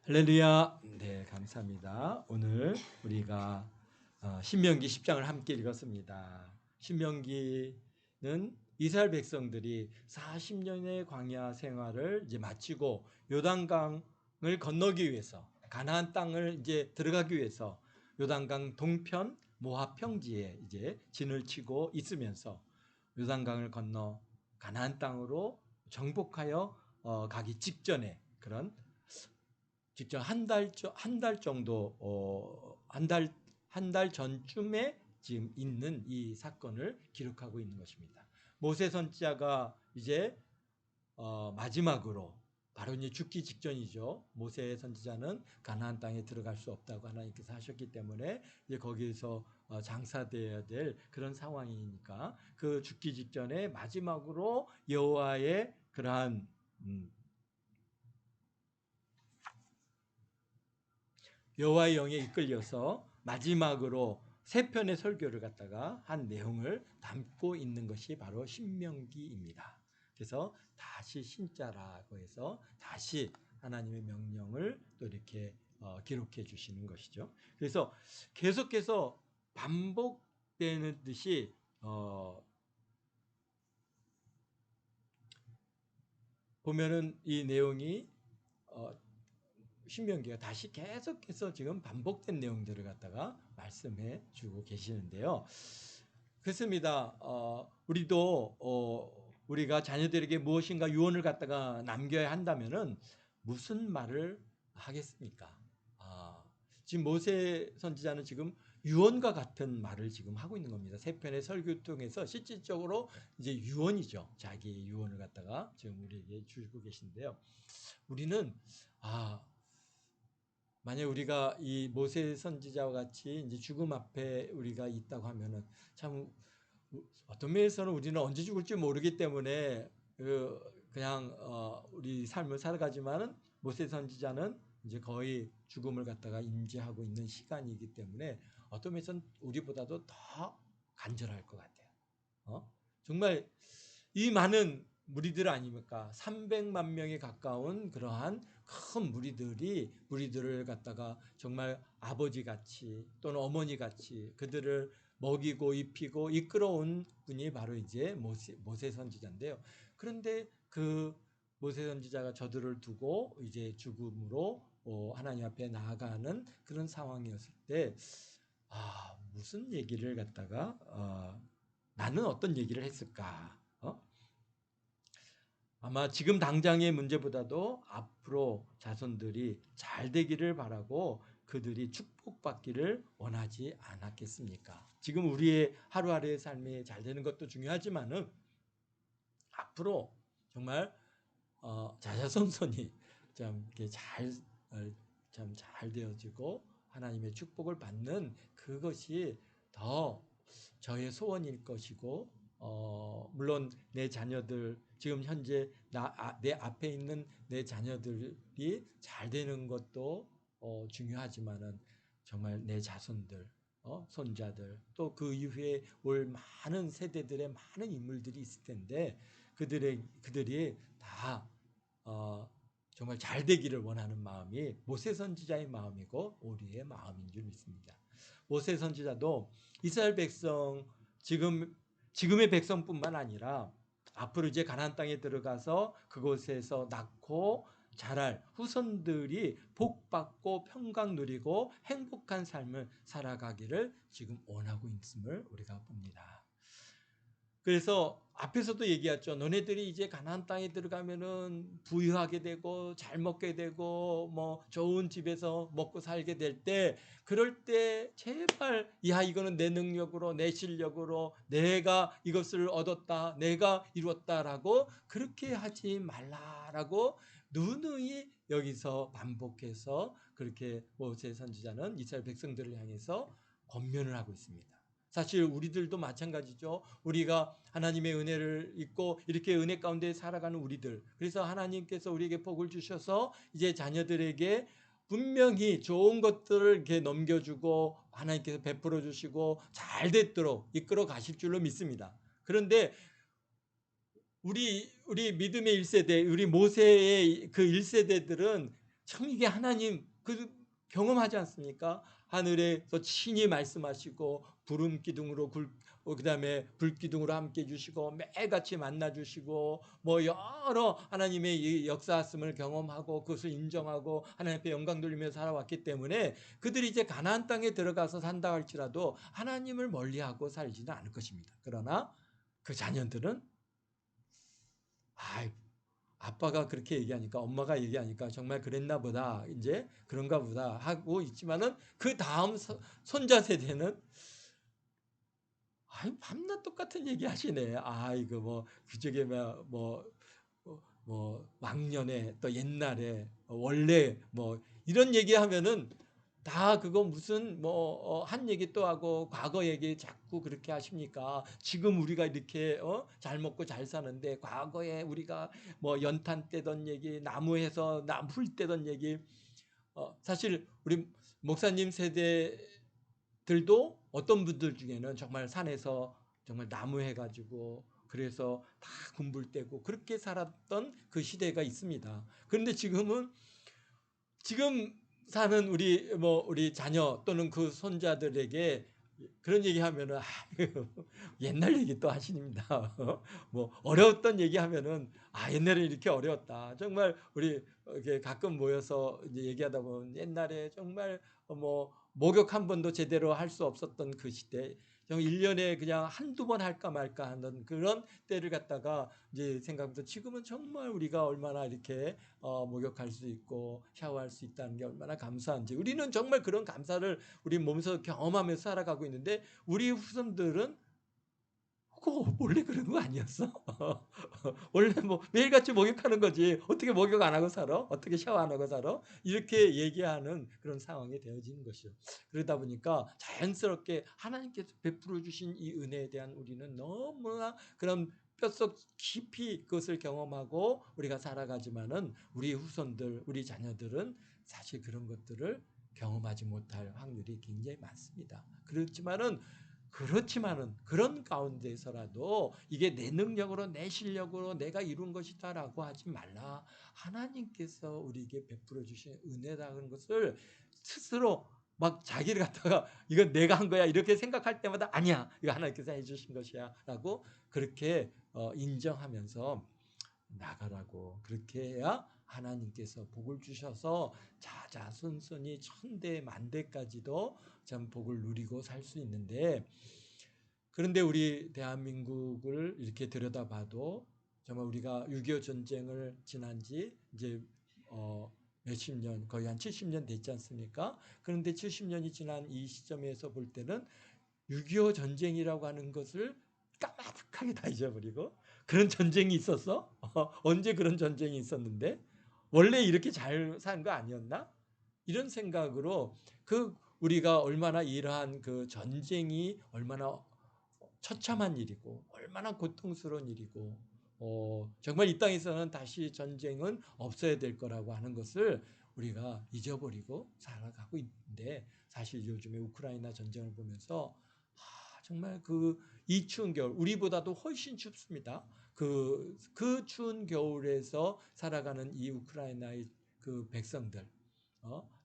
할렐루야. 네, 감사합니다. 오늘 우리가 신명기 10장을 함께 읽었습니다. 신명기는 이스라엘 백성들이 40년의 광야 생활을 이제 마치고 요단강을 건너기 위해서 가나안 땅을 이제 들어가기 위해서 요단강 동편 모압 평지에 이제 진을 치고 있으면서 요단강을 건너 가나안 땅으로 정복하여 가기 직전에 그런 직접 한 달 정도 한 달 전쯤에 지금 있는 이 사건을 기록하고 있는 것입니다. 모세 선지자가 이제 마지막으로 바로 이제 죽기 직전이죠. 모세 선지자는 가나안 땅에 들어갈 수 없다고 하나님께서 하셨기 때문에 이제 거기에서 장사되어야 될 그런 상황이니까 그 죽기 직전에 마지막으로 여호와의 그러한 여호와의 영에 이끌려서 마지막으로 세 편의 설교를 갖다가 한 내용을 담고 있는 것이 바로 신명기입니다. 그래서 다시 신자라고 해서 다시 하나님의 명령을 또 이렇게 기록해 주시는 것이죠. 그래서 계속해서 반복되는 듯이 보면은 이 내용이 신명기가 다시 계속해서 지금 반복된 내용들을 갖다가 말씀해 주고 계시는데요. 그렇습니다. 우리도 우리가 자녀들에게 무엇인가 유언을 갖다가 남겨야 한다면은 무슨 말을 하겠습니까? 지금 모세 선지자는 지금 유언과 같은 말을 지금 하고 있는 겁니다. 세 편의 설교 통해서 실질적으로 이제 유언이죠. 자기의 유언을 갖다가 지금 우리에게 주고 계신데요. 우리는 만약 우리가 이 모세 선지자와 같이 이제 죽음 앞에 우리가 있다고 하면은 참 어떤 면에서는 우리는 언제 죽을지 모르기 때문에 그냥 우리 삶을 살아가지만은 모세 선지자는 이제 거의 죽음을 갖다가 임재하고 있는 시간이기 때문에 어떤 면에서는 우리보다도 더 간절할 것 같아요. 정말 이 많은 무리들 아닙니까? 300만 명에 가까운 그러한 큰 무리들을 갖다가 정말 아버지같이 또는 어머니같이 그들을 먹이고 입히고 이끌어온 분이 바로 이제 모세 선지자인데요. 그런데 그 모세 선지자가 저들을 두고 이제 죽음으로 하나님 앞에 나아가는 그런 상황이었을 때 무슨 얘기를 갖다가 나는 어떤 얘기를 했을까? 아마 지금 당장의 문제보다도 앞으로 자손들이 잘 되기를 바라고 그들이 축복받기를 원하지 않았겠습니까? 지금 우리의 하루하루의 삶이 잘 되는 것도 중요하지만은 앞으로 정말 자자손손이 참 이렇게 잘 되어지고 하나님의 축복을 받는 그것이 더 저의 소원일 것이고 물론 내 자녀들 지금 현재 내 앞에 있는 내 자녀들이 잘 되는 것도 중요하지만은 정말 내 자손들 손자들 또 그 이후에 올 많은 세대들의 많은 인물들이 있을 텐데 그들이 다 정말 잘 되기를 원하는 마음이 모세 선지자의 마음이고 우리의 마음인 줄 믿습니다. 모세 선지자도 이스라엘 백성 지금의 백성뿐만 아니라 앞으로 이제 가나안 땅에 들어가서 그곳에서 낳고 자랄 후손들이 복받고 평강 누리고 행복한 삶을 살아가기를 지금 원하고 있음을 우리가 봅니다. 그래서 앞에서도 얘기했죠. 너네들이 이제 가나안 땅에 들어가면은 부유하게 되고 잘 먹게 되고 뭐 좋은 집에서 먹고 살게 될 때 그럴 때 제발 이거는 내 능력으로 내 실력으로 내가 이것을 얻었다 내가 이루었다라고 그렇게 하지 말라라고 누누이 여기서 반복해서 그렇게 모세 선지자는 이스라엘 백성들을 향해서 권면을 하고 있습니다. 사실 우리들도 마찬가지죠. 우리가 하나님의 은혜를 입고 이렇게 은혜 가운데 살아가는 우리들. 그래서 하나님께서 우리에게 복을 주셔서 이제 자녀들에게 분명히 좋은 것들을 이렇게 넘겨주고 하나님께서 베풀어 주시고 잘 됐도록 이끌어 가실 줄로 믿습니다. 그런데 우리 믿음의 1세대, 우리 모세의 그 1세대들은 참 이게 하나님 그 경험하지 않습니까? 하늘에서 친히 말씀하시고 구름 기둥으로 그다음에 불 기둥으로 함께 주시고 매일같이 만나 주시고 뭐 여러 하나님의 이 역사하심을 경험하고 그것을 인정하고 하나님 앞에 영광 돌리며 살아왔기 때문에 그들이 이제 가나안 땅에 들어가서 산다 할지라도 하나님을 멀리하고 살지는 않을 것입니다. 그러나 그 자녀들은 아빠가 그렇게 얘기하니까 엄마가 얘기하니까 정말 그랬나 보다 이제 그런가 보다 하고 있지만은 그 다음 손자 세대는 밤낮 똑같은 얘기 하시네. 이거 뭐 그저께 뭐 왕년에 또 옛날에 원래 뭐 이런 얘기하면은 다 그거 무슨 한 얘기 또 하고 과거 얘기 자꾸 그렇게 하십니까? 지금 우리가 이렇게 잘 먹고 잘 사는데 과거에 우리가 뭐 연탄 떼던 얘기, 나무에서 나풀 떼던 얘기, 사실 우리 목사님 세대들도 어떤 분들 중에는 정말 산에서 정말 나무 해가지고 그래서 다 군불 떼고 그렇게 살았던 그 시대가 있습니다. 그런데 지금 사는 우리 자녀 또는 그 손자들에게 그런 얘기하면은 옛날 얘기 또 하십니다. 뭐 어려웠던 얘기하면은 옛날에 이렇게 어려웠다. 정말 우리 이렇게 가끔 모여서 이제 얘기하다 보면 옛날에 정말 뭐 목욕 한 번도 제대로 할 수 없었던 그 시대. 정말 1년에 그냥 한두 번 할까 말까 하는 그런 때를 갖다가 이제 생각하면서 지금은 정말 우리가 얼마나 이렇게 목욕할 수 있고 샤워할 수 있다는 게 얼마나 감사한지 우리는 정말 그런 감사를 우리 몸에서 경험하면서 살아가고 있는데 우리 후손들은 그거 원래 그런 거 아니었어? 원래 뭐 매일같이 목욕하는 거지 어떻게 목욕 안 하고 살아? 어떻게 샤워 안 하고 살아? 이렇게 얘기하는 그런 상황이 되어지는 것이요. 그러다 보니까 자연스럽게 하나님께서 베풀어 주신 이 은혜에 대한 우리는 너무나 그런 뼛속 깊이 그것을 경험하고 우리가 살아가지만은 우리 후손들, 우리 자녀들은 사실 그런 것들을 경험하지 못할 확률이 굉장히 많습니다. 그렇지만은 그런 가운데서라도 이게 내 능력으로 내 실력으로 내가 이룬 것이다라고 하지 말라. 하나님께서 우리에게 베풀어 주신 은혜라는 것을 스스로 막 자기를 갖다가 이건 내가 한 거야 이렇게 생각할 때마다 아니야 이거 하나님께서 해주신 것이야라고 그렇게 인정하면서 나가라고 그렇게 해야 하나님께서 복을 주셔서 자자손손이 천대 만대까지도 참 복을 누리고 살 수 있는데 그런데 우리 대한민국을 이렇게 들여다봐도 정말 우리가 6.25 전쟁을 지난 지 이제 몇십 년 거의 한 70년 됐지 않습니까? 그런데 70년이 지난 이 시점에서 볼 때는 6.25 전쟁이라고 하는 것을 까마득하게 다 잊어버리고 그런 전쟁이 있었어? 언제 그런 전쟁이 있었는데? 원래 이렇게 잘 산 거 아니었나? 이런 생각으로 우리가 얼마나 이러한 그 전쟁이 얼마나 처참한 일이고 얼마나 고통스러운 일이고 정말 이 땅에서는 다시 전쟁은 없어야 될 거라고 하는 것을 우리가 잊어버리고 살아가고 있는데 사실 요즘에 우크라이나 전쟁을 보면서 정말 이 추운 겨울 우리보다도 훨씬 춥습니다. 그 추운 겨울에서 살아가는 이 우크라이나의 그 백성들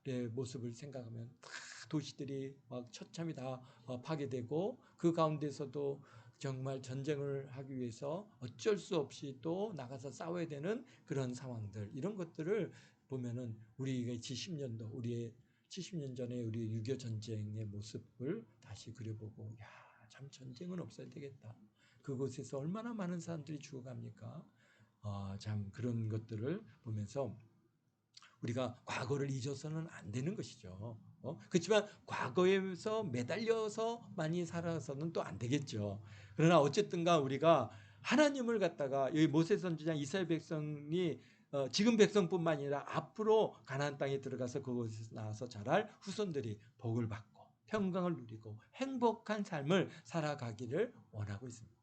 의 모습을 생각하면 다 도시들이 막 처참히 다 파괴되고 그 가운데서도 정말 전쟁을 하기 위해서 어쩔 수 없이 또 나가서 싸워야 되는 그런 상황들 이런 것들을 보면은 우리가 70년도 우리의 70년 전에 우리 6.25 전쟁의 모습을 다시 그려보고 참 전쟁은 없어야 되겠다. 그곳에서 얼마나 많은 사람들이 죽어갑니까? 참 그런 것들을 보면서 우리가 과거를 잊어서는 안 되는 것이죠. 그렇지만 과거에서 매달려서 많이 살아서는 또 안 되겠죠. 그러나 어쨌든가 우리가 하나님을 갖다가 여기 모세 선지자 이스라엘 백성이 지금 백성뿐만 아니라 앞으로 가나안 땅에 들어가서 그곳에서 나와서 자랄 후손들이 복을 받고 평강을 누리고 행복한 삶을 살아가기를 원하고 있습니다.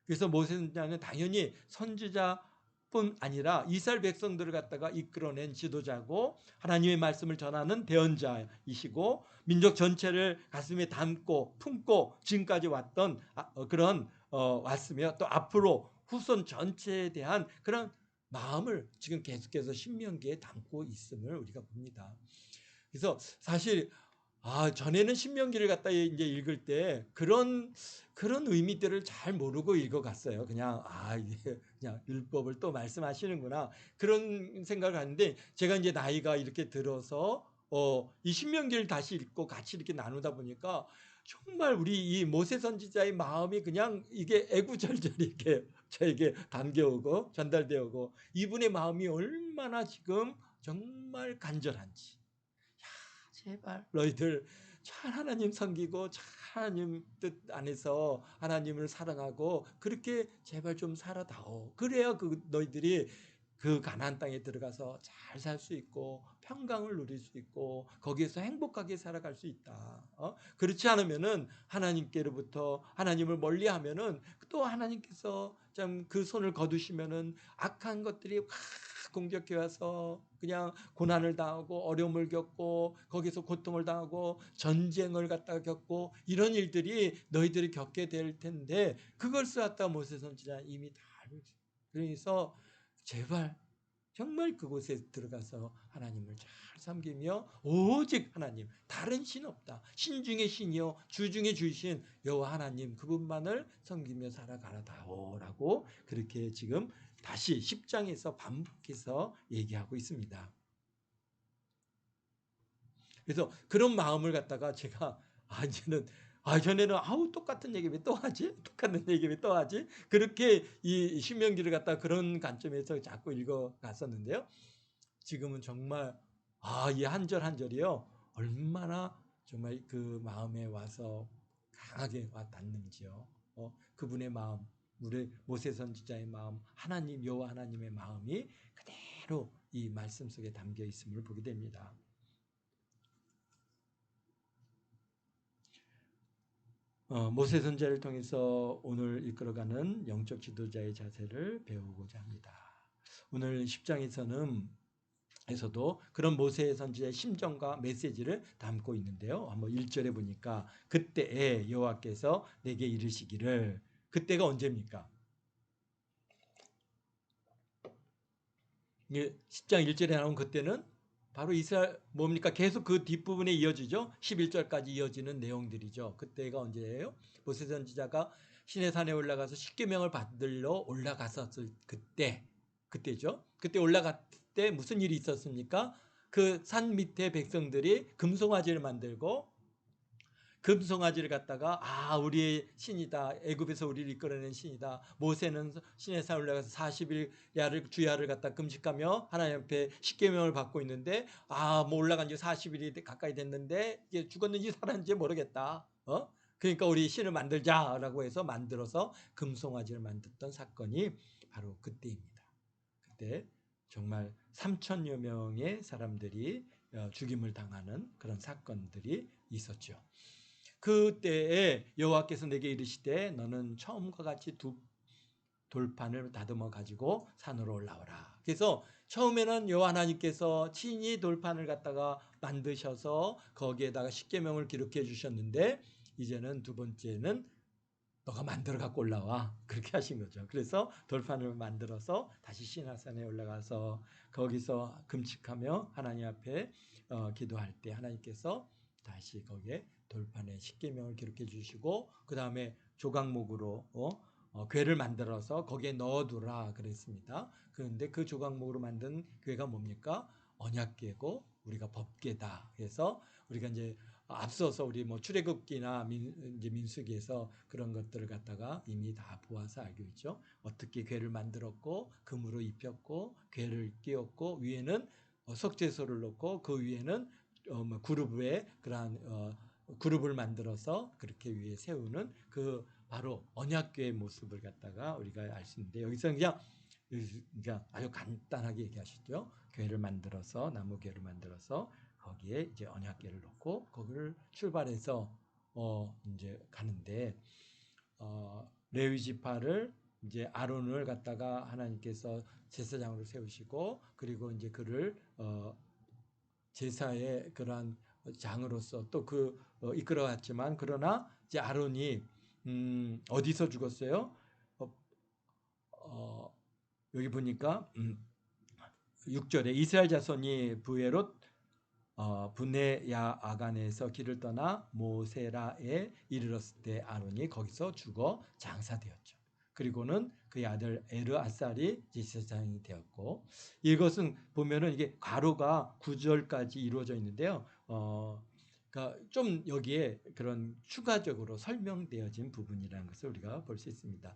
그래서 모세 선지자는 당연히 선지자뿐 아니라 이스라엘 백성들을 갖다가 이끌어낸 지도자고 하나님의 말씀을 전하는 대언자이시고 민족 전체를 가슴에 담고 품고 지금까지 왔던 그런 왔으며 또 앞으로 후손 전체에 대한 그런 마음을 지금 계속해서 신명기에 담고 있음을 우리가 봅니다. 그래서 사실 전에는 신명기를 갖다 이제 읽을 때 그런 의미들을 잘 모르고 읽어갔어요. 그냥 이게 그냥 율법을 또 말씀하시는구나 그런 생각을 하는데, 제가 이제 나이가 이렇게 들어서 이 신명기를 다시 읽고 같이 이렇게 나누다 보니까 정말 우리 이 모세 선지자의 마음이 그냥 이게 애구절절히 이렇게 저에게 담겨오고 전달되어 오고, 이분의 마음이 얼마나 지금 정말 간절한지, 제발 너희들 잘 하나님 섬기고 잘 하나님 뜻 안에서 하나님을 사랑하고 그렇게 제발 좀 살아다오. 그래야 너희들이 그 가나안 땅에 들어가서 잘 살 수 있고 평강을 누릴 수 있고 거기에서 행복하게 살아갈 수 있다. 그렇지 않으면은 하나님께로부터 하나님을 멀리하면은 또 하나님께서 참 그 손을 거두시면은 악한 것들이 확 공격해 와서 그냥 고난을 당하고 어려움을 겪고 거기서 고통을 당하고 전쟁을 갖다가 겪고 이런 일들이 너희들이 겪게 될 텐데, 그걸 쓰았다 모세 선지자 이미 다 알고 있어요. 그래서 제발 정말 그곳에 들어가서 하나님을 잘 섬기며 오직 하나님, 다른 신 없다. 신 중에 신이요 주 중에 주신 여호와 하나님 그분만을 섬기며 살아가라다오라고 그렇게 지금 다시 10장에서 반복해서 얘기하고 있습니다. 그래서 그런 마음을 갖다가 제가 이제는 전에는 똑같은 얘기 왜 또 하지? 똑같은 얘기 왜 또 하지? 그렇게 이 신명기를 갖다가 그런 관점에서 자꾸 읽어 갔었는데요. 지금은 정말 이 한 절 한 절이요 얼마나 정말 그 마음에 와서 강하게 와 닿는지요. 그분의 마음, 우리 모세 선지자의 마음, 하나님 여호와 하나님의 마음이 그대로 이 말씀 속에 담겨 있음을 보게 됩니다. 모세 선지자를 통해서 오늘 이끌어가는 영적 지도자의 자세를 배우고자 합니다. 오늘 10장에서는 에서도 그런 모세 선지자의 심정과 메시지를 담고 있는데요. 한번 1절에 보니까 그때에 여호와께서 내게 이르시기를, 그때가 언제입니까? 10장 1절에 나온 그때는 바로 이스라엘 뭡니까? 계속 그 뒷부분에 이어지죠. 11절까지 이어지는 내용들이죠. 그때가 언제예요? 모세 선지자가 시내산에 올라가서 십계명을 받들러 올라갔었을 그때죠. 그때 올라갔을 때 무슨 일이 있었습니까? 그 산 밑에 백성들이 금송아지를 만들고 금송아지를 갖다가 우리의 신이다, 애굽에서 우리를 이끌어낸 신이다, 모세는 신의 산 올라가서 40일 주야를 갖다 금식하며 하나님 앞에 십계명을 받고 있는데 뭐 올라간 지 40일이 가까이 됐는데 이게 죽었는지 살았는지 모르겠다. 그러니까 우리 신을 만들자라고 해서 만들어서 금송아지를 만들었던 사건이 바로 그때입니다. 그때 정말 3천여 명의 사람들이 죽임을 당하는 그런 사건들이 있었죠. 그때에 여호와께서 내게 이르시되 너는 처음과 같이 두 돌판을 다듬어 가지고 산으로 올라오라. 그래서 처음에는 여호와 하나님께서 친히 돌판을 갖다가 만드셔서 거기에다가 십계명을 기록해 주셨는데, 이제는 두 번째는 너가 만들어 갖고 올라와, 그렇게 하신 거죠. 그래서 돌판을 만들어서 다시 시내산에 올라가서 거기서 금식하며 하나님 앞에 기도할 때 하나님께서 다시 거기에 돌판에 십계명을 기록해 주시고 그 다음에 조각목으로 궤를 만들어서 거기에 넣어두라 그랬습니다. 그런데 그 조각목으로 만든 궤가 뭡니까? 언약궤고 우리가 법궤다. 그래서 우리가 이제 앞서서 우리 출애굽기나 이제 민수기에서 그런 것들을 갖다가 이미 다 보아서 알고 있죠. 어떻게 궤를 만들었고 금으로 입혔고 궤를 끼웠고 위에는 석재소를 놓고 그 위에는 그룹에 그러한 그룹을 만들어서 그렇게 위에 세우는 그 바로 언약궤의 모습을 갖다가 우리가 알 수 있는데, 여기서 그냥 아주 간단하게 얘기하시죠. 궤를 만들어서 나무 궤를 만들어서 거기에 이제 언약궤를 놓고 거기를 출발해서 이제 가는데 레위 지파를 이제 아론을 갖다가 하나님께서 제사장으로 세우시고 그리고 이제 그를 제사의 그러한 장으로서 또 이끌어왔지만, 그러나 이제 아론이 어디서 죽었어요? 여기 보니까 6절에 이스라엘 자손이 부에롯 분네 야아간에서 길을 떠나 모세라에 이르렀을 때 아론이 거기서 죽어 장사되었죠. 그리고는 그의 아들 에르아살이 제사장이 되었고, 이것은 보면은 이게 괄호가 9절까지 이루어져 있는데요. 그러니까 좀 여기에 그런 추가적으로 설명되어진 부분이라는 것을 우리가 볼 수 있습니다.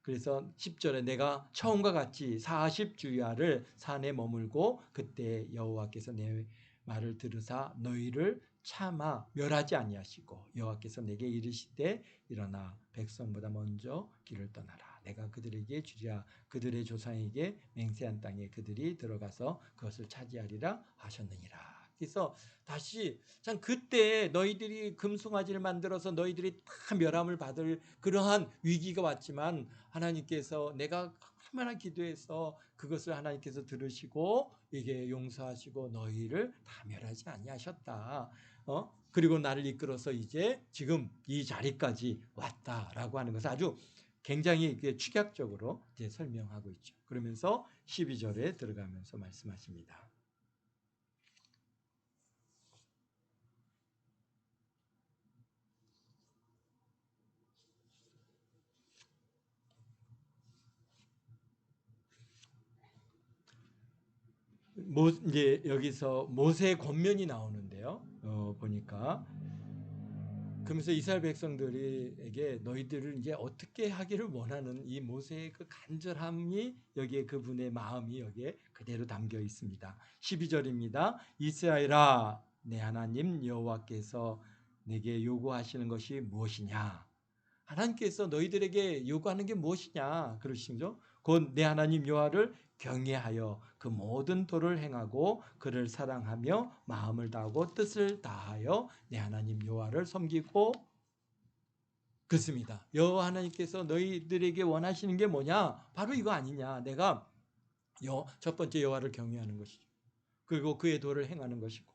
그래서 10절에 내가 처음과 같이 40주야를 산에 머물고 그때 여호와께서 내 말을 들으사 너희를 차마 멸하지 아니하시고 여호와께서 내게 이르시되 일어나 백성보다 먼저 길을 떠나라. 내가 그들에게 주리라. 그들의 조상에게 맹세한 땅에 그들이 들어가서 그것을 차지하리라 하셨느니라. 그래서 다시 참 그때 너희들이 금송아지를 만들어서 너희들이 다 멸함을 받을 그러한 위기가 왔지만 하나님께서 내가 얼마나 기도해서 그것을 하나님께서 들으시고 이게 용서하시고 너희를 다 멸하지 아니하셨다. 그리고 나를 이끌어서 이제 지금 이 자리까지 왔다라고 하는 것을 아주 굉장히 축약적으로 이제 설명하고 있죠. 그러면서 12절에 들어가면서 말씀하십니다. 이제 여기서 모세의 권면이 나오는데요. 보니까 그러면서 이스라엘 백성들에게 너희들을 이제 어떻게 하기를 원하는 이 모세의 그 간절함이 여기에 그분의 마음이 여기에 그대로 담겨 있습니다. 12절입니다. 이스라엘아 내 하나님 여호와께서 내게 요구하시는 것이 무엇이냐? 하나님께서 너희들에게 요구하는 게 무엇이냐? 그러시죠. 곧 내 하나님 여호와를 경외하여 그 모든 도를 행하고 그를 사랑하며 마음을 다하고 뜻을 다하여 내 하나님 여호와를 섬기고 그렇습니다. 여호와 하나님께서 너희들에게 원하시는 게 뭐냐? 바로 이거 아니냐? 내가 첫 번째 여호와를 경외하는 것이죠. 그리고 그의 도를 행하는 것이고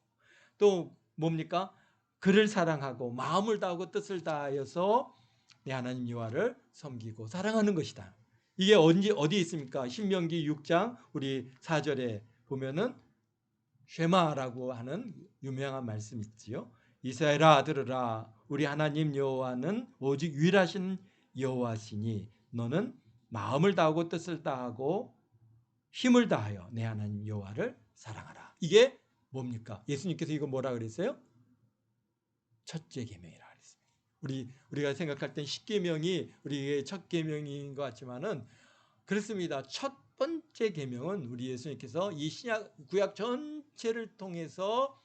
또 뭡니까? 그를 사랑하고 마음을 다하고 뜻을 다하여서 내 하나님 여호와를 섬기고 사랑하는 것이다. 이게 어디 있습니까? 신명기 6장 우리 4절에 보면은 쉐마라고 하는 유명한 말씀 있지요. 이스라엘아 들으라 우리 하나님 여호와는 오직 유일하신 여호와시니 너는 마음을 다하고 뜻을 다하고 힘을 다하여 내 하나님 여호와를 사랑하라. 이게 뭡니까? 예수님께서 이거 뭐라 그랬어요? 첫째 계명이라 그랬습니다. 우리가 생각할 땐 10계명이 우리의 첫 계명인 것 같지만은 그렇습니다. 첫 번째 계명은 우리 예수님께서 이 신약 구약 전체를 통해서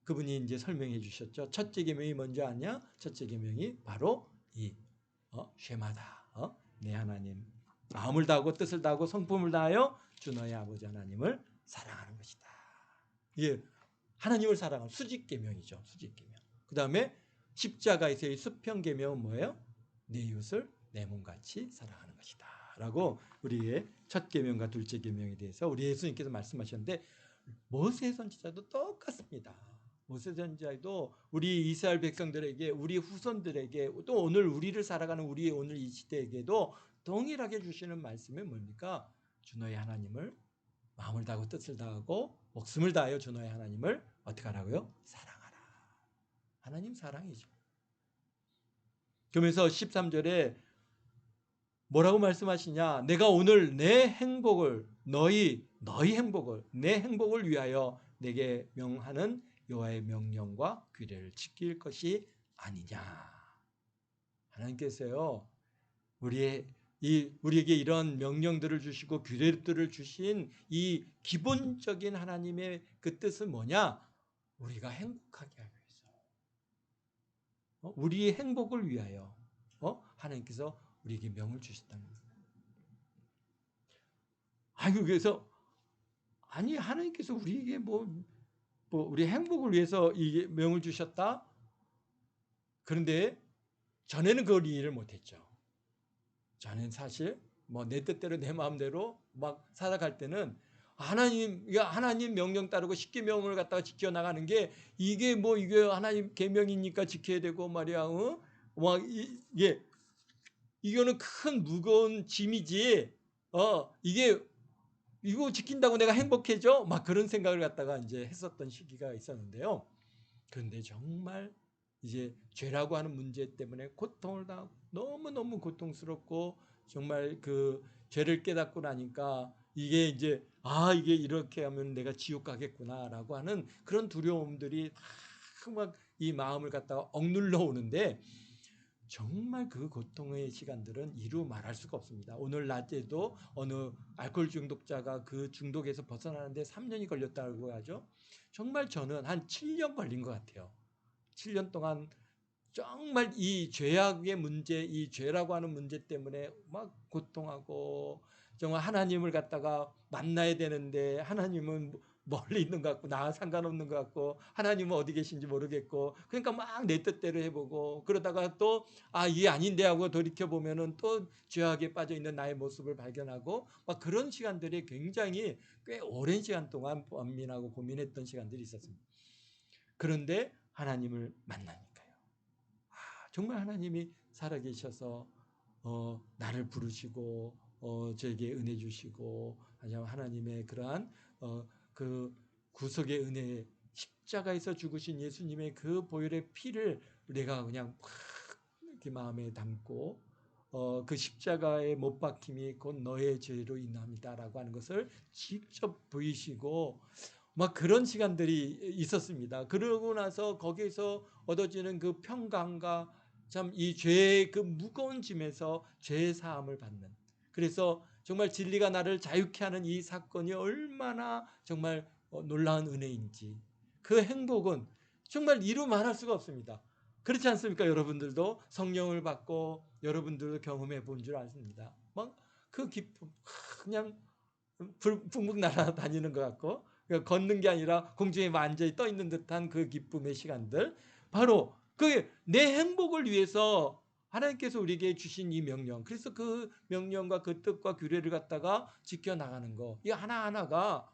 그분이 이제 설명해 주셨죠. 첫째 계명이 뭔지 아냐? 첫째 계명이 바로 이 쉐마다. 내 하나님 마음을 다하고 뜻을 다하고 성품을 다하여 주 너의 아버지 하나님을 사랑하는 것이다. 이게 하나님을 사랑하는 수직 계명이죠. 수직 계명. 그다음에 십자가에서의 수평 계명은 뭐예요? 내 이웃을 내 몸같이 사랑하는 것이다. 라고 우리의 첫 계명과 둘째 계명에 대해서 우리 예수님께서 말씀하셨는데 모세 선지자도 똑같습니다. 모세 선지자도 우리 이스라엘 백성들에게 우리 후손들에게 또 오늘 우리를 살아가는 우리의 오늘 이 시대에게도 동일하게 주시는 말씀이 뭡니까? 주 너의 하나님을 마음을 다하고 뜻을 다하고 목숨을 다하여 주 너의 하나님을 어떻게 하라고요? 사랑하라. 하나님 사랑이죠. 그러면서 13절에 뭐라고 말씀하시냐? 내가 오늘 내 행복을 너희 행복을 내 행복을 위하여 내게 명하는 여호와의 명령과 규례를 지킬 것이 아니냐. 하나님께서요. 우리에게 이런 명령들을 주시고 규례들을 주신 이 기본적인 하나님의 그 뜻은 뭐냐? 우리가 행복하게 하기 위해서. 우리의 행복을 위하여 하나님께서 우리에게 명을 주셨다는 거예요. 그래서 하나님께서 우리에게 우리 행복을 위해서 이 명을 주셨다. 그런데 전에는 그걸 이해를 못했죠. 저는 사실 내 뜻대로 내 마음대로 막 살아갈 때는 하나님 명령 따르고 십계명을 갖다가 지켜 나가는 게 이게 이게 하나님 계명이니까 지켜야 되고 말이야. 이거는 큰 무거운 짐이지. 이게 이거 지킨다고 내가 행복해져? 막 그런 생각을 갖다가 이제 했었던 시기가 있었는데요. 그런데 정말 이제 죄라고 하는 문제 때문에 고통을 당하고 너무너무 고통스럽고 정말 그 죄를 깨닫고 나니까 이게 이제 이게 이렇게 하면 내가 지옥 가겠구나라고 하는 그런 두려움들이 막 이 마음을 갖다가 억눌러 오는데 정말 그 고통의 시간들은 이루 말할 수가 없습니다. 오늘 낮에도 어느 알코올 중독자가 그 중독에서 벗어나는데 3년이 걸렸다고 하죠. 정말 저는 한 7년 걸린 것 같아요. 7년 동안 정말 이 죄악의 문제, 이 죄라고 하는 문제 때문에 막 고통하고 정말 하나님을 갖다가 만나야 되는데 하나님은 멀리 있는 것 같고 나와 상관없는 것 같고 하나님은 어디 계신지 모르겠고 그러니까 막 내 뜻대로 해보고 그러다가 또 이게 아닌데 하고 돌이켜보면은 또 죄악에 빠져있는 나의 모습을 발견하고 막 그런 시간들이 굉장히 꽤 오랜 시간 동안 번민하고 고민했던 시간들이 있었습니다. 그런데 하나님을 만나니까요. 정말 하나님이 살아계셔서 나를 부르시고 저에게 은혜 주시고 하나님의 그러한 그 구속의 은혜 십자가에서 죽으신 예수님의 그 보혈의 피를 내가 그냥 팍 이렇게 마음에 담고 그 십자가의 못 박힘이 곧 너의 죄로 인함이다라고 하는 것을 직접 보이시고 막 그런 시간들이 있었습니다. 그러고 나서 거기에서 얻어지는 그 평강과 참 이 죄의 그 무거운 짐에서 죄 사함을 받는 그래서 정말 진리가 나를 자유케 하는 이 사건이 얼마나 정말 놀라운 은혜인지 그 행복은 정말 이루 말할 수가 없습니다. 그렇지 않습니까? 여러분들도 성령을 받고 여러분들도 경험해 본 줄 아십니다. 막 그 기쁨 그냥 붕붕 날아다니는 것 같고 걷는 게 아니라 공중에 완전히 떠 있는 듯한 그 기쁨의 시간들 바로 그 내 행복을 위해서 하나님께서 우리에게 주신 이 명령 그래서 그 명령과 그 뜻과 규례를 갖다가 지켜나가는 거 이 하나하나가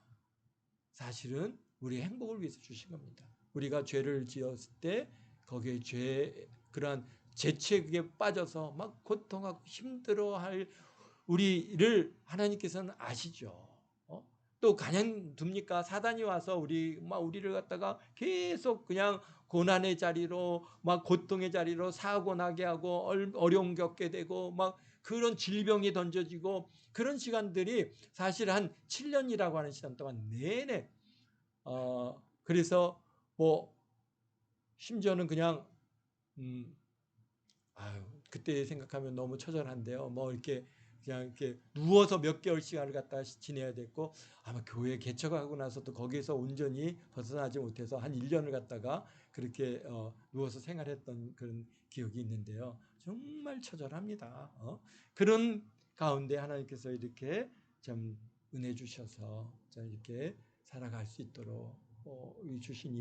사실은 우리의 행복을 위해서 주신 겁니다. 우리가 죄를 지었을 때 거기에 그러한 죄책에 빠져서 막 고통하고 힘들어할 우리를 하나님께서는 아시죠. 또 가냥 둡니까? 사단이 와서 우리를 갖다가 계속 그냥 고난의 자리로 막 고통의 자리로 사고 나게 하고 어려움 겪게 되고 막 그런 질병이 던져지고 그런 시간들이 사실 한 7년이라고 하는 시간 동안 내내 그래서 뭐 심지어는 그냥 그때 생각하면 너무 처절한데요. 뭐 이렇게 그냥 이렇게 누워서 몇 개월 시간을 갖다 지내야 됐고 아마 교회 개척하고 나서도 거기에서 온전히 벗어나지 못해서 한 1년을 갖다가 그렇게 누워서 생활했던 그런 기억이 있는데요. 정말 처절합니다. 그런 가운데 하나님께서 이렇게 좀 은혜 주셔서 이렇게 살아갈 수 있도록 주신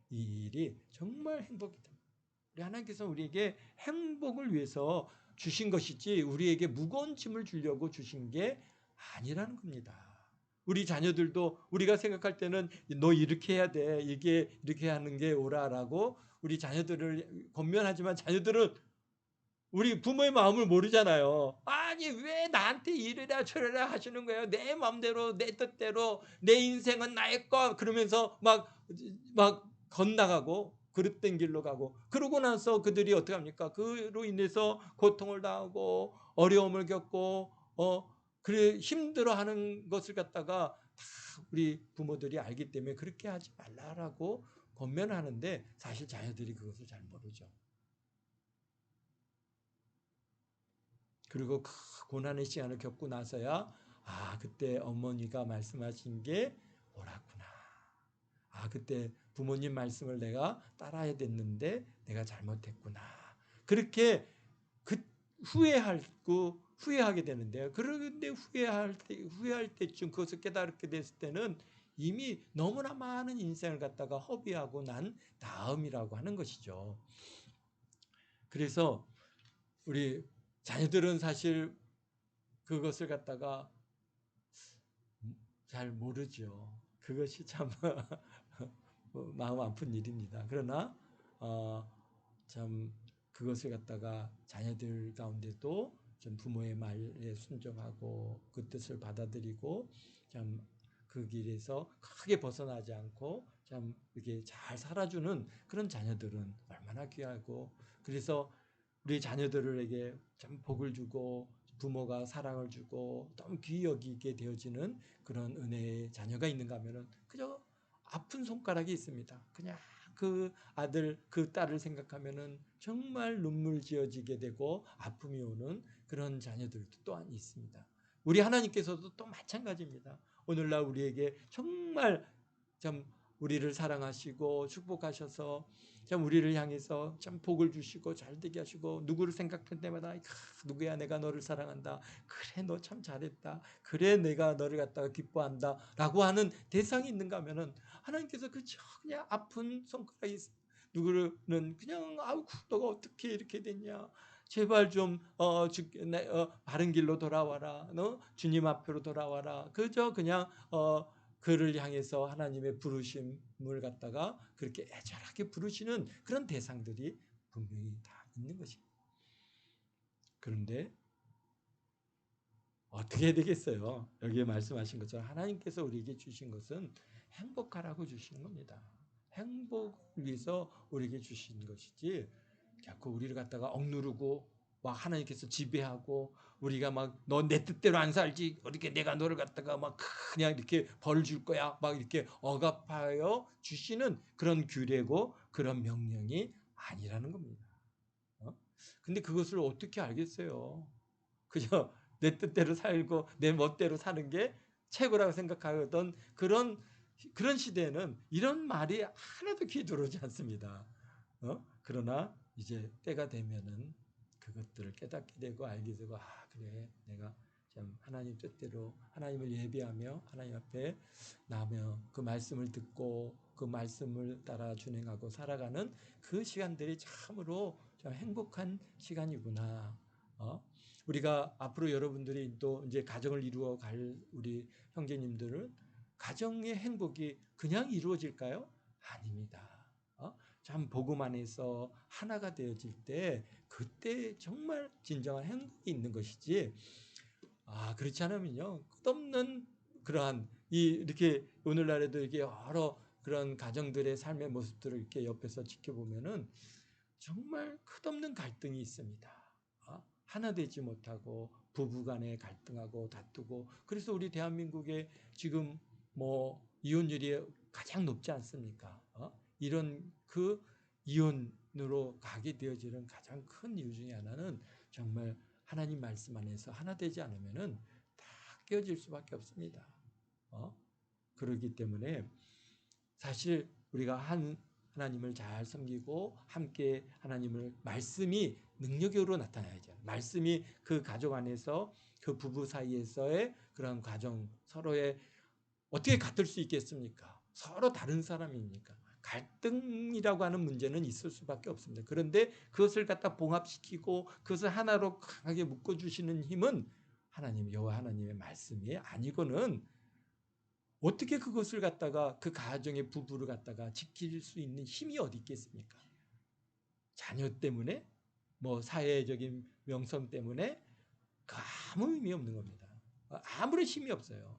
이 일이 정말 행복이다. 우리 하나님께서 우리에게 행복을 위해서 주신 것이지 우리에게 무거운 짐을 주려고 주신 게 아니라는 겁니다. 우리 자녀들도 우리가 생각할 때는 너 이렇게 해야 돼. 이게 이렇게 하는 게 옳아라고 우리 자녀들을 권면하지만 자녀들은 우리 부모의 마음을 모르잖아요. 아니 왜 나한테 이래라 저래라 하시는 거예요. 내 마음대로 내 뜻대로 내 인생은 나의 것 그러면서 막 건너가고 그릇된 길로 가고 그러고 나서 그들이 어떻게 합니까? 그로 인해서 고통을 당하고 어려움을 겪고 그래 힘들어하는 것을 갖다가 다 우리 부모들이 알기 때문에 그렇게 하지 말라라고 권면하는데 사실 자녀들이 그것을 잘 모르죠. 그리고 그 고난의 시간을 겪고 나서야 그때 어머니가 말씀하신 게 옳았구나. 그때 부모님 말씀을 내가 따라야 됐는데 내가 잘못했구나. 그렇게 후회하게 되는데요. 그런데 후회할 때쯤 그것을 깨닫게 됐을 때는 이미 너무나 많은 인생을 갖다가 허비하고 난 다음이라고 하는 것이죠. 그래서 우리 자녀들은 사실 그것을 갖다가 잘 모르죠. 그것이 참 마음 아픈 일입니다. 그러나 참 그것을 갖다가 자녀들 가운데도 좀 부모의 말에 순종하고 그 뜻을 받아들이고 참 그 길에서 크게 벗어나지 않고 참 이렇게 잘 살아주는 그런 자녀들은 얼마나 귀하고, 그래서 우리 자녀들에게 참 복을 주고 부모가 사랑을 주고 너무 귀히 여기게 되어지는 그런 은혜의 자녀가 있는가 하면은 그저 아픈 손가락이 있습니다. 그냥 그 아들 그 딸을 생각하면은 정말 눈물 지어지게 되고 아픔이 오는 그런 자녀들도 또한 있습니다. 우리 하나님께서도 또 마찬가지입니다. 오늘날 우리에게 정말 참 우리를 사랑하시고 축복하셔서 참 우리를 향해서 참 복을 주시고 잘되게 하시고 누구를 생각할 때마다 누구야 내가 너를 사랑한다. 그래 너 참 잘했다. 그래 내가 너를 갖다가 기뻐한다. 라고 하는 대상이 있는가 하면은 하나님께서 그냥 아픈 손가락이 누구는 그냥 아우 너가 어떻게 이렇게 됐냐. 제발 좀 바른 길로 돌아와라. 너 주님 앞으로 돌아와라. 그저 그냥 그를 향해서 하나님의 부르심을 갖다가 그렇게 애절하게 부르시는 그런 대상들이 분명히 다 있는 것입니다. 그런데 어떻게 해야 되겠어요? 여기에 말씀하신 것처럼 하나님께서 우리에게 주신 것은 행복하라고 주시는 겁니다. 행복을 위해서 우리에게 주신 것이지 자꾸 우리를 갖다가 억누르고 막 하나님께서 지배하고 우리가 막 너 내 뜻대로 안 살지 어떻게 내가 너를 갖다가 막 그냥 이렇게 벌 줄 거야 막 이렇게 억압하여 주시는 그런 규례고 그런 명령이 아니라는 겁니다. 근데 그것을 어떻게 알겠어요? 그저 내 뜻대로 살고 내 멋대로 사는 게 최고라고 생각하던 그런 시대에는 이런 말이 하나도 귀에 들어오지 않습니다. 그러나 이제 때가 되면은 그것들을 깨닫게 되고 알게 되고 그래 내가 참 하나님 뜻대로 하나님을 예배하며 하나님 앞에 나며 그 말씀을 듣고 그 말씀을 따라 준행하고 살아가는 그 시간들이 참으로 참 행복한 시간이구나. 우리가 앞으로 여러분들이 또 이제 가정을 이루어 갈 우리 형제님들은 가정의 행복이 그냥 이루어질까요? 아닙니다. 참 복음 안에서 하나가 되어질 때 그때 정말 진정한 행복이 있는 것이지 그렇지 않으면요 끝없는 그러한 이렇게 오늘날에도 이렇게 여러 그런 가정들의 삶의 모습들을 이렇게 옆에서 지켜보면은 정말 끝없는 갈등이 있습니다. 하나 되지 못하고 부부간에 갈등하고 다투고 그래서 우리 대한민국에 지금 뭐 이혼율이 가장 높지 않습니까? 이런 그 이혼으로 가게 되어지는 가장 큰 이유 중에 하나는 정말 하나님 말씀 안에서 하나 되지 않으면은 다 깨어질 수밖에 없습니다. 그렇기 때문에 사실 우리가 하나님을 잘 섬기고 함께 하나님을 말씀이 능력으로 나타나야죠. 말씀이 그 가족 안에서 그 부부 사이에서의 그런 과정 서로의 어떻게 같을 수 있겠습니까? 서로 다른 사람이니까. 갈등이라고 하는 문제는 있을 수밖에 없습니다. 그런데 그것을 갖다 봉합시키고 그것을 하나로 강하게 묶어주시는 힘은 하나님 여호와 하나님의 말씀이 아니고는 어떻게 그것을 갖다가 그 가정의 부부를 갖다가 지킬 수 있는 힘이 어디 있겠습니까? 자녀 때문에 뭐 사회적인 명성 때문에 아무 의미 없는 겁니다. 아무런 힘이 없어요.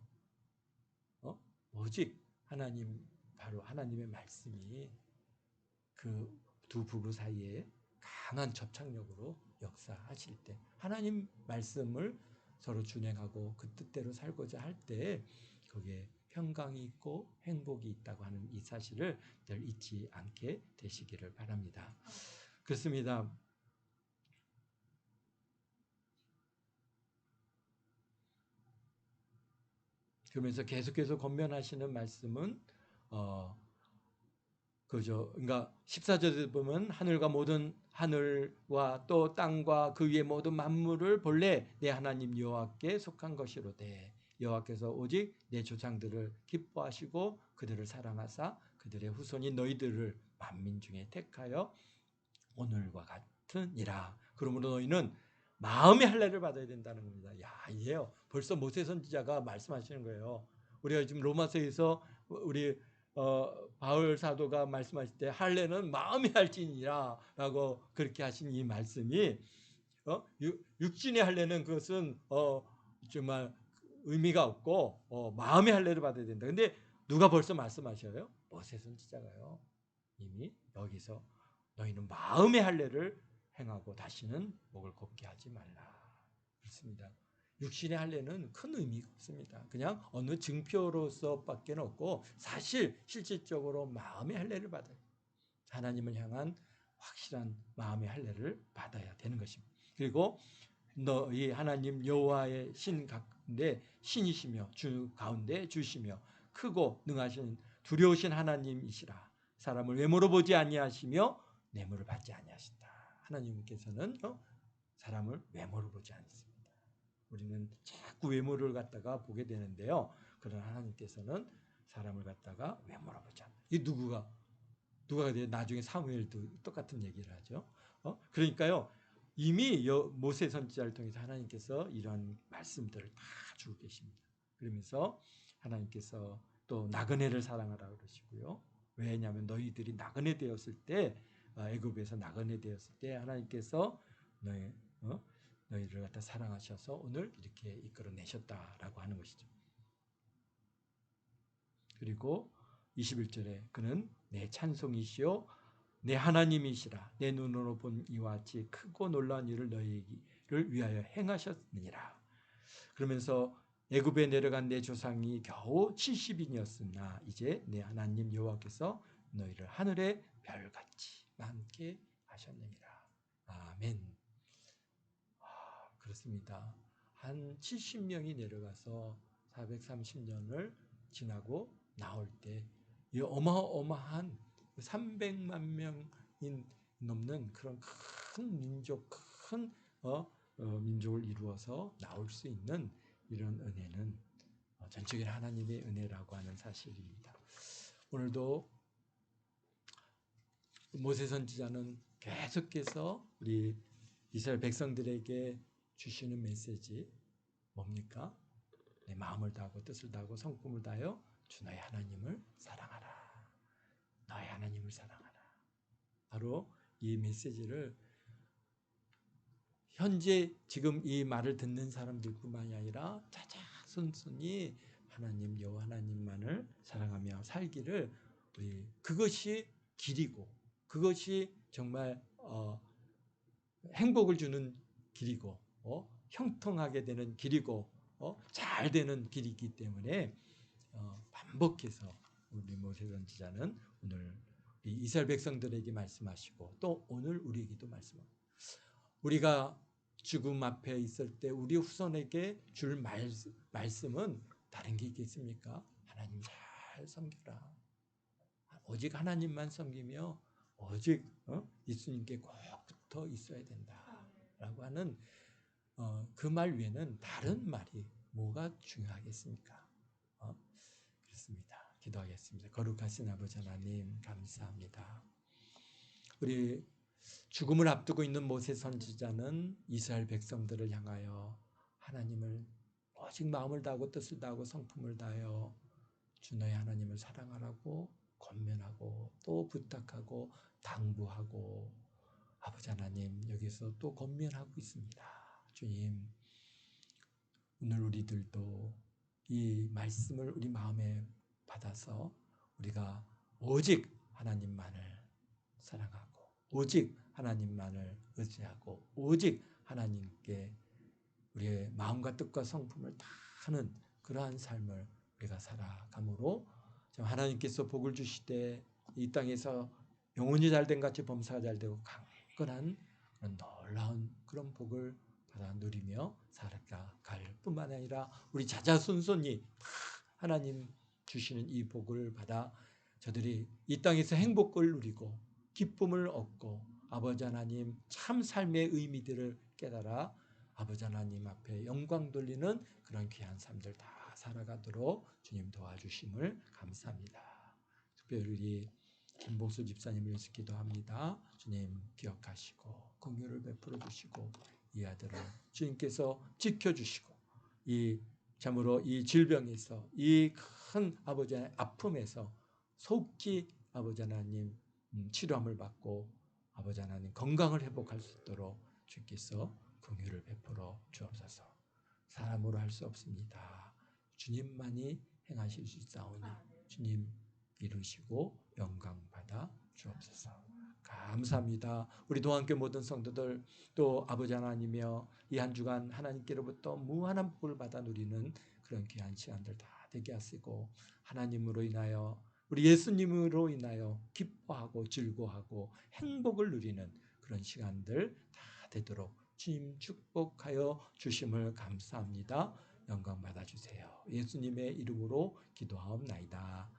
오직 하나님 바로 하나님의 말씀이 그 두 부부 사이에 강한 접착력으로 역사하실 때 하나님 말씀을 서로 준행하고 그 뜻대로 살고자 할 때 거기에 평강이 있고 행복이 있다고 하는 이 사실을 늘 잊지 않게 되시기를 바랍니다. 그렇습니다. 그러면서 계속해서 권면하시는 말씀은 그러니까 14절에 보면 하늘과 모든 하늘과 또 땅과 그 위에 모든 만물을 본래 내 하나님 여호와께 속한 것이로되 여호와께서 오직 내 조상들을 기뻐하시고 그들을 사랑하사 그들의 후손인 너희들을 만민 중에 택하여 오늘과 같으니라. 그러므로 너희는 마음의 할례를 받아야 된다는 겁니다. 이게요. 벌써 모세 선지자가 말씀하시는 거예요. 우리가 지금 로마서에서 우리 바울 사도가 말씀하실 때 할례는 마음이 할지니라 라고 그렇게 하신 이 말씀이 육신의 할례는 그것은 정말 의미가 없고 마음의 할례를 받아야 된다. 근데 누가 벌써 말씀하셔요? 모세 선지자가요. 이미 여기서 너희는 마음의 할례를 행하고 다시는 목을 곱게 하지 말라. 그렇습니다. 육신의 할례는 큰 의미가 없습니다. 그냥 어느 증표로서밖에 없고 사실 실질적으로 마음의 할례를 받아요. 하나님을 향한 확실한 마음의 할례를 받아야 되는 것입니다. 그리고 너희 하나님 여호와의 신 가운데 신이시며 주 가운데 주시며 크고 능하신 두려우신 하나님이시라. 사람을 외모로 보지 아니하시며 뇌물을 받지 아니하신다. 하나님께서는 사람을 외모로 보지 않습니다. 우리는 자꾸 외모를 갖다가 보게 되는데요. 그러나 하나님께서는 사람을 갖다가 외모로 보지 않는다. 이 누가 나중에 사무엘도 똑같은 얘기를 하죠. 그러니까요. 이미 모세 선지자를 통해서 하나님께서 이런 말씀들을 다 주고 계십니다. 그러면서 하나님께서 또 나그네를 사랑하라 그러시고요. 왜냐하면 너희들이 나그네 되었을 때 애굽에서 나그네 되었을 때 하나님께서 너희를 갖다 사랑하셔서 오늘 이렇게 이끌어내셨다라고 하는 것이죠. 그리고 21절에 그는 내 찬송이시요 내 하나님이시라. 내 눈으로 본 이와 같이 크고 놀라운 일을 너희를 위하여 행하셨느니라. 그러면서 애굽에 내려간 내 조상이 겨우 70인이었으나 이제 내 하나님 여호와께서 너희를 하늘의 별같이 많게 하셨느니라. 아멘. 그렇습니다. 한 70명이 내려가서 430년을 지나고 나올 때 이 어마어마한 300만 명이 넘는 그런 큰 민족, 큰 민족을 이루어서 나올 수 있는 이런 은혜는 전적인 하나님의 은혜라고 하는 사실입니다. 오늘도 모세 선지자는 계속해서 우리 이스라엘 백성들에게 주시는 메시지 뭡니까? 내 마음을 다하고 뜻을 다하고 성품을 다하여 주 너의 하나님을 사랑하라. 너의 하나님을 사랑하라. 바로 이 메시지를 현재 지금 이 말을 듣는 사람들뿐만이 아니라 자자손손이 하나님 여호와 하나님만을 사랑하며 살기를 그것이 길이고 그것이 정말 행복을 주는 길이고 형통하게 되는 길이고 잘 되는 길이기 때문에 반복해서 우리 모세 선지자는 오늘 이스라엘 백성들에게 말씀하시고 또 오늘 우리에게도 말씀합니다. 우리가 죽음 앞에 있을 때 우리 후손에게 줄 말씀은 다른 게 있겠습니까? 하나님 잘 섬겨라. 오직 하나님만 섬기며 오직 예수님께 꼭 붙어 있어야 된다라고 하는 그 말 외에는 다른 말이 뭐가 중요하겠습니까? 그렇습니다. 기도하겠습니다. 거룩하신 아버지 하나님 감사합니다. 우리 죽음을 앞두고 있는 모세 선지자는 이스라엘 백성들을 향하여 하나님을 오직 마음을 다하고 뜻을 다하고 성품을 다하여 주 너의 하나님을 사랑하라고 권면하고 또 부탁하고 당부하고 아버지 하나님 여기서 또 권면하고 있습니다. 주님 오늘 우리들도 이 말씀을 우리 마음에 받아서 우리가 오직 하나님만을 사랑하고 오직 하나님만을 의지하고 오직 하나님께 우리의 마음과 뜻과 성품을 다하는 그러한 삶을 우리가 살아감으로 하나님께서 복을 주시되 이 땅에서 영혼이 잘된 같이 범사가 잘되고 강건한 그런 놀라운 그런 복을 받아 누리며 살아갈 뿐만 아니라 우리 자자손손이 하나님 주시는 이 복을 받아 저들이 이 땅에서 행복을 누리고 기쁨을 얻고 아버지 하나님 참 삶의 의미들을 깨달아 아버지 하나님 앞에 영광 돌리는 그런 귀한 삶들 다 살아가도록 주님 도와주심을 감사합니다. 특별히 김복수 집사님을 위해서 기도합니다. 주님 기억하시고 긍휼을 베풀어 주시고 이 아들을 주님께서 지켜주시고 이 참으로 이 질병에서 이 큰 아버지 하나님 아픔에서 속히 아버지 하나님 치료함을 받고 아버지 하나님 건강을 회복할 수 있도록 주께서 긍휼을 베풀어 주옵소서. 사람으로 할 수 없습니다. 주님만이 행하실 수 있사오니 주님 이루시고 영광 받아 주옵소서. 감사합니다. 우리 동안교회 모든 성도들 또 아버지 하나님이여 이 한 주간 하나님께로부터 무한한 복을 받아 누리는 그런 귀한 시간들 다 되게 하시고 하나님으로 인하여 우리 예수님으로 인하여 기뻐하고 즐거워하고 행복을 누리는 그런 시간들 다 되도록 주님 축복하여 주심을 감사합니다. 영광 받아주세요. 예수님의 이름으로 기도하옵나이다.